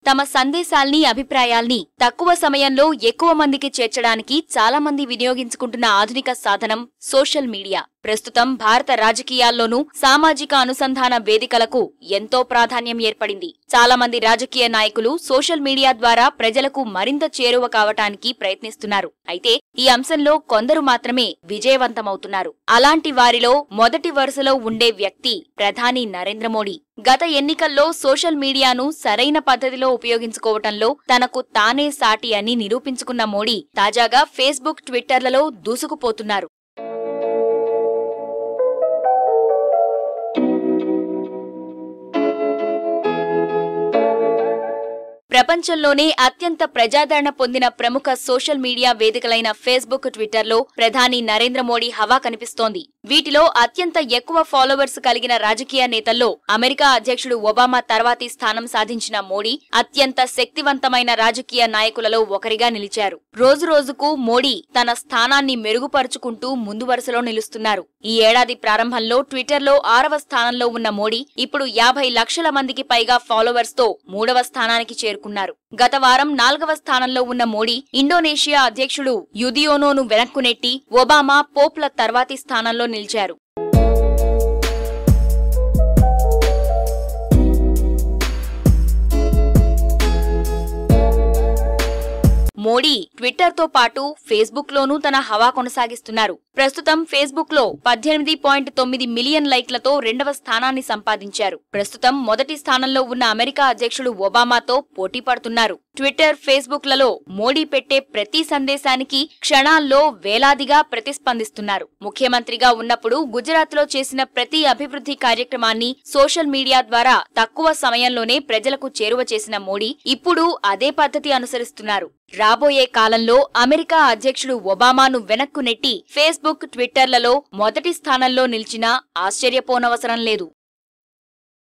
తమ సందేశాల్ని, అభిప్రాయాల్ని తక్కువ సమయంలో ఎక్కువ మందికి చేర్చడానికి చాలా మంది వినియోగించుకుంటున్న ఆధునిక సాధనం సోషల్ మీడియా. ప్రస్తుతం భారత రాజకీయాల్లోనూ సామాజిక అనుసంధాన వేదికలకు ఎంతో ప్రాధాన్యం ఏర్పడింది. చాలా మంది రాజకీయ నాయకులు సోషల్ మీడియా ద్వారా ప్రజలకు మరింత చేరువ కావటానికి ప్రయత్నిస్తున్నారు. అయితే ఈ అంశంలో కొందరు మాత్రమే విజయవంతమవుతున్నారు. అలాంటి వారిలో మొదటి వరుసలో ఉండే వ్యక్తి ప్రధాని నరేంద్ర మోడీ. గత ఎన్నికల్లో సోషల్ మీడియాను సరైన పద్ధతిలో ఉపయోగించుకోవటంలో తనకు తానే సాటి అని నిరూపించుకున్న మోడీ తాజాగా ఫేస్బుక్, ట్విట్టర్లలో దూసుకుపోతున్నారు. ప్రపంచంలోనే అత్యంత ప్రజాదరణ పొందిన ప్రముఖ సోషల్ మీడియా వేదికలైన ఫేస్బుక్, ట్విట్టర్లో ప్రధాని నరేంద్ర మోడీ హవా కనిపిస్తోంది. వీటిలో అత్యంత ఎక్కువ ఫాలోవర్స్ కలిగిన రాజకీయ నేతల్లో అమెరికా అధ్యక్షుడు ఒబామా తర్వాతి స్థానం సాధించిన మోడీ అత్యంత శక్తివంతమైన రాజకీయ నాయకులలో ఒకరిగా నిలిచారు. రోజురోజుకు మోడీ తన స్థానాన్ని మెరుగుపరుచుకుంటూ ముందు వరుసలో నిలుస్తున్నారు. ఈ ఏడాది ప్రారంభంలో ట్విట్టర్లో 6వ స్థానంలో ఉన్న మోడీ ఇప్పుడు 50 లక్షల మందికి పైగా ఫాలోవర్స్ తో 3వ స్థానానికి చేరుకున్నారు. గత వారం 4వ స్థానంలో ఉన్న మోడీ ఇండోనేషియా అధ్యక్షుడు యుదియోనోను వెనక్కు నెట్టి ఒబామా, పోప్ల తర్వాతి స్థానంలో నిలిచారు. మోడీ ట్విట్టర్తో పాటు ఫేస్బుక్ లోనూ తన హవా కొనసాగిస్తున్నారు. ప్రస్తుతం ఫేస్బుక్ లో 18.9 మిలియన్ లైక్లతో 2వ స్థానాన్ని సంపాదించారు. ప్రస్తుతం మొదటి స్థానంలో ఉన్న అమెరికా అధ్యక్షుడు ఒబామాతో పోటీ పడుతున్నారు. ట్విట్టర్, ఫేస్బుక్ లలో మోడీ పెట్టే ప్రతి సందేశానికి క్షణాల్లో వేలాదిగా ప్రతిస్పందిస్తున్నారు. ముఖ్యమంత్రిగా ఉన్నప్పుడు గుజరాత్ లో చేసిన ప్రతి అభివృద్ధి కార్యక్రమాన్ని సోషల్ మీడియా ద్వారా తక్కువ సమయంలోనే ప్రజలకు చేరువ చేసిన మోడీ ఇప్పుడు అదే పద్ధతి అనుసరిస్తున్నారు. రాబోయే కాలంలో అమెరికా అధ్యక్షుడు ఒబామాను వెనక్కు నెట్టి ఫేస్బుక్, ట్విట్టర్లలో మొదటి స్థానంలో నిలిచినా ఆశ్చర్యపోనవసరం లేదు.